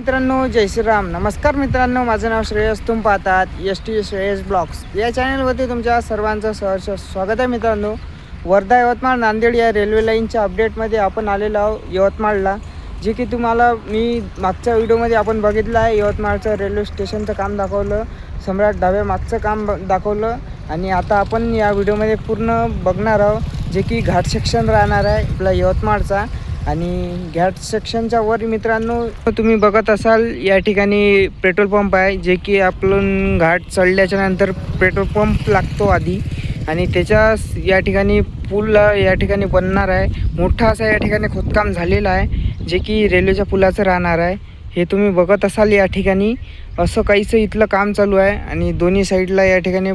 मित्रांनो, जय श्रीराम. नमस्कार मित्रांनो, माझं नाव श्रेयस. तुम्ही पाहतात ST श्रेयस ब्लॉग्स या चॅनलवरती तुमच्या सर्वांचं सहर्ष स्वागत आहे. मित्रांनो, वर्धा यवतमाळ नांदेड या रेल्वे लाईनच्या अपडेटमध्ये आपण आलेलो आहोत यवतमाळला. जे की तुम्हाला मी मागच्या व्हिडिओमध्ये आपण बघितलं आहे. यवतमाळचं रेल्वे स्टेशनचं काम दाखवलं, सम्राट ढाब्यामागचं काम दाखवलं आणि आता आपण या व्हिडिओमध्ये पूर्ण बघणार आहोत जे की घाट सेक्शन राहणार आहे आपला यवतमाळचा. आणि घाट सेक्शनच्या वर मित्रांनो तुम्ही बघत असाल या ठिकाणी पेट्रोल पंप आहे. जे की आपण घाट चढल्याच्या नंतर पेट्रोल पंप लागतो आधी आणि त्याच्या या ठिकाणी पूल या ठिकाणी बनणार आहे. मोठा असा या ठिकाणी खोदकाम झालेलं आहे जे की रेल्वेच्या पुलाचं राहणार आहे. हे तुम्ही बघत असाल या ठिकाणी असं काहीसं इथलं काम चालू आहे आणि दोन्ही साईडला या ठिकाणी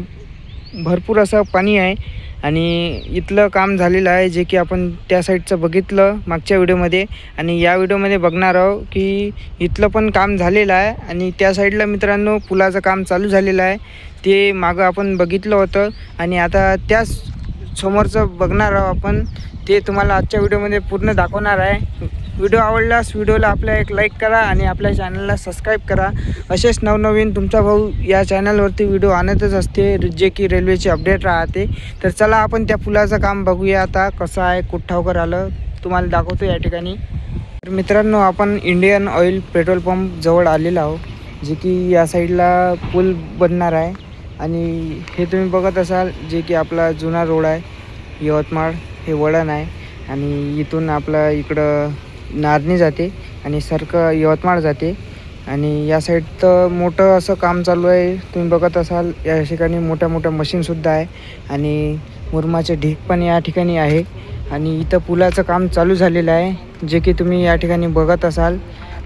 भरपूर असं पाणी आहे आणि इथलं काम झालेलं आहे जे की आपण त्या साईडचं बघितलं मागच्या व्हिडिओमध्ये आणि या व्हिडिओमध्ये बघणार आहोत की इथलं पण काम झालेलं आहे आणि त्या साईडला मित्रांनो पुलाचं काम चालू झालेलं आहे. ते मागं आपण बघितलं होतं आणि आता त्याच समोरचं बघणार आहोत आपण. ते तुम्हाला आजच्या व्हिडिओमध्ये पूर्ण दाखवणार आहे. व्हिडिओ आवडल्यास व्हिडिओला आपल्या एक लाईक करा आणि आपल्या चॅनलला सबस्क्राईब करा. असेच नवनवीन तुमचा भाऊ या चॅनलवरती व्हिडिओ आणतच असते जे की रेल्वेचे अपडेट राहते. तर चला आपण त्या पुलाचं काम बघूया आता कसं आहे, कुठठावकर आलं तुम्हाला दाखवतो या ठिकाणी. तर मित्रांनो, आपण इंडियन ऑइल पेट्रोल पंप जवळ आलेलो आहोत जे की या साईडला पूल बनणार आहे आणि हे तुम्ही बघत असाल जे की आपला जुना रोड आहे यवतमाळ. हे वळण आहे आणि इथून आपलं इकडं नारणी जाते आणि यवतमाळ जाते आणि या साईड तर मोठं असं काम चालू आहे. तुम्ही बघत असाल या ठिकाणी मोठ्या मोठ्या मशीनसुद्धा आहे आणि मुरमाचे ढीग पण या ठिकाणी आहे आणि इथं पुलाचं काम चालू झालेलं आहे जे की तुम्ही या ठिकाणी बघत असाल.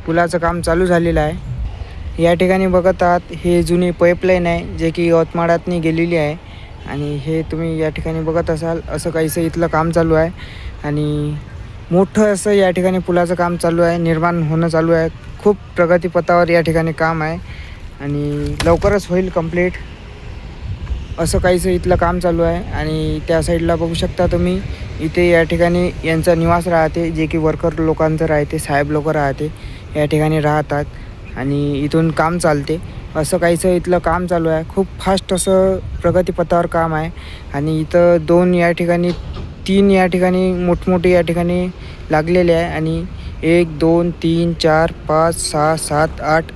पुलाचं काम चालू झालेलं आहे. या ठिकाणी बघत आहात हे जुनी पाईपलाईन आहे जे की यवतमाळातनी गेलेली आहे आणि हे तुम्ही या ठिकाणी बघत असाल असं काहीसं इथलं काम चालू आहे आणि मोठं असं या ठिकाणी पुलाचं काम चालू आहे, निर्माण होणं चालू आहे. खूप प्रगतीपथावर या ठिकाणी काम आहे आणि लवकरच होईल कंप्लीट असं काहीसं इथलं काम चालू आहे. आणि त्या साईडला बघू शकता तुम्ही इथे या ठिकाणी यांचा निवास राहते जे की वर्कर लोकांचं राहते, साहेब लोक राहते या ठिकाणी राहतात आणि इथून काम चालते. असं काहीसं इथलं काम चालू आहे. खूप फास्ट असं प्रगतीपथावर काम आहे आणि इथं 2 या ठिकाणी 3 या ठिकाणी मोठमोठे या ठिकाणी लागलेले आहे आणि 1 2 3 4 5 6 7 8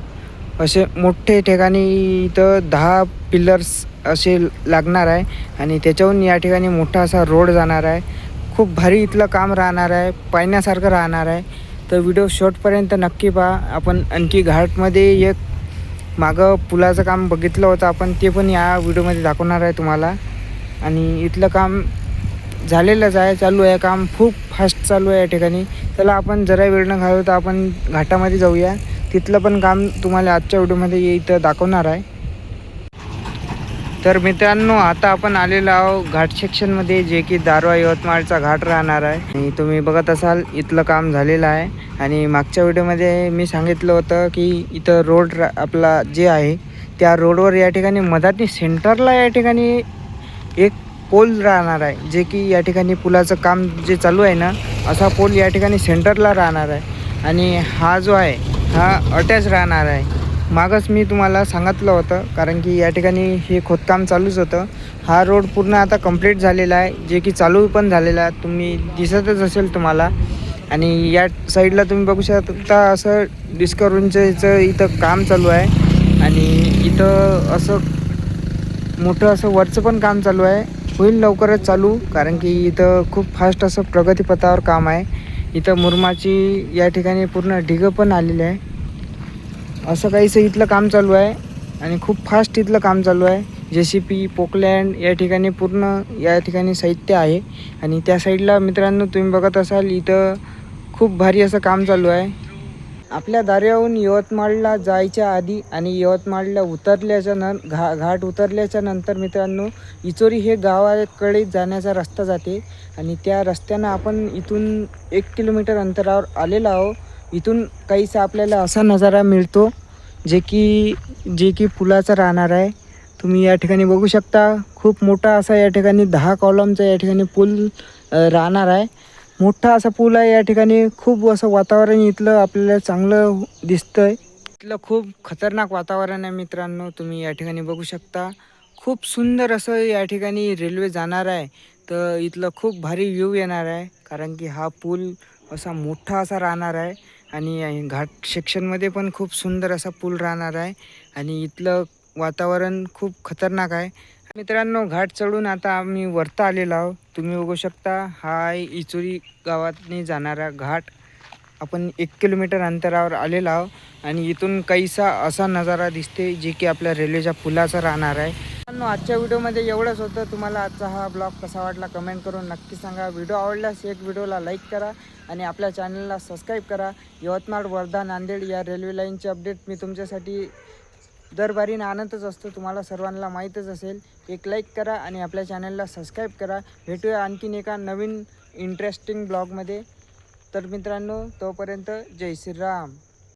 असे मोठे ठिकाणी इथं 10 पिलर्स असे लागणार आहे आणि त्याच्याहून या ठिकाणी मोठा असा रोड जाणार आहे. खूप भारी इथलं काम राहणार आहे, पाहण्यासारखं राहणार आहे. तर व्हिडिओ शेवटपर्यंत नक्की पहा. आपण आणखी घाटमध्ये एक मागं पुलाचं काम बघितलं होतं आपण, ते पण या व्हिडिओमध्ये दाखवणार आहे तुम्हाला. आणि इथलं काम झालेलंच आहे, चालू आहे काम, खूप फास्ट चालू आहे या ठिकाणी. चला आपण जरा वेळ न घालवता आपण घाटामध्ये जाऊया. तिथलं पण काम तुम्हाला आजच्या व्हिडिओमध्ये इथं दाखवणार आहे. तर मित्रांनो, आता आपण आलेलो आहोत घाट सेक्शनमध्ये जे की दारवा यवतमाळचा घाट राहणार आहे आणि तुम्ही बघत असाल इथलं काम झालेलं आहे. आणि मागच्या व्हिडिओमध्ये मी सांगितलं होतं की इथं रोड आपला जे आहे त्या रोडवर या ठिकाणी मधातनी सेंटरला या ठिकाणी एक पोल राहणार आहे जे की या ठिकाणी पुलाचं काम जे चालू आहे ना, असा पोल या ठिकाणी सेंटरला राहणार आहे आणि हा जो आहे हा अटॅच राहणार आहे. मागच मी तुम्हाला सांगितलं होतं कारण की या ठिकाणी हे खोदकाम चालूच होतं. हा रोड पूर्ण आता कंप्लीट झालेला आहे जे की चालू पण झालेला आहे, तुम्ही दिसतच असेल तुम्हाला. आणि या साईडला तुम्ही बघू शकता असं डिस्कवरीचं इथं काम चालू आहे आणि इथं असं मोठं असं वरचं पण काम चालू आहे. होईल लवकरच चालू कारण की इथं खूप फास्ट असं प्रगतीपथावर काम आहे. इथं मुरमाची या ठिकाणी पूर्ण ढिगं पण आलेले आहे. असं काहीसं इथलं काम चालू आहे आणि खूप फास्ट इथलं काम चालू आहे. JCP पोकलँड या ठिकाणी पूर्ण या ठिकाणी साहित्य आहे आणि त्या साईडला मित्रांनो तुम्ही बघत असाल इथं खूप भारी असं काम चालू आहे. आपल्या दाऱ्याहून यवतमाळला जायच्या आधी आणि यवतमाळला घाट उतरल्याच्या नंतर मित्रांनो इचोरी हे गावाकडे जाण्याचा रस्ता जाते आणि त्या रस्त्यानं आपण इथून 1 किलोमीटर अंतरावर आलेलो आहोत. इथून काहीसा आपल्याला असा नजारा मिळतो जे की पुलाचा राहणार आहे. तुम्ही या ठिकाणी बघू शकता खूप मोठा असा या ठिकाणी 10 कॉलमचा या ठिकाणी पूल राहणार आहे. मोठा असा पूल आहे या ठिकाणी. खूप असं वातावरण इथलं आपल्याला चांगलं दिसतं आहे. इथलं खूप खतरनाक वातावरण आहे मित्रांनो. तुम्ही या ठिकाणी बघू शकता. खूप सुंदर असं या ठिकाणी रेल्वे जाणार आहे. तर इथलं खूप भारी व्ह्यू येणार आहे. कारण की हा पूल असा मोठा असा राहणार आहे आणि घाट सेक्शनमध्ये पण खूप सुंदर असा पूल राहणार आहे आणि इथलं वातावरण खूप खतरनाक आहे. मित्रांनो, घाट चढून आता आम्ही वरता आलेलो आहोत. तुम्ही बघू शकता हा आहे इचोरी गावातनी जाणारा घाट. आपण 1 किलोमीटर अंतरावर आलेलो आहोत आणि इथून काहीसा असा नजारा दिसते जे की आपल्या रेल्वेच्या पुलाचा राहणार आहे. मित्रांनो, आजच्या व्हिडिओमध्ये एवढंच होतं. तुम्हाला आजचा हा ब्लॉग कसा वाटला कमेंट करून नक्की सांगा. व्हिडिओ आवडल्यास एक व्हिडिओला लाईक करा आणि आपल्या चॅनलला सबस्क्राईब करा. यवतमाळ, वर्धा, नांदेड या रेल्वे लाईनचे अपडेट मी तुमच्यासाठी दरबारीने आणतच असतो. तुम्हाला सर्वांना माहीतच असेल. एक लाईक करा आणि आपल्या चॅनलला सबस्क्राईब करा. भेटूया आणखीन एका नवीन इंटरेस्टिंग ब्लॉगमध्ये. तर मित्रांनो, तोपर्यंत जय श्रीराम.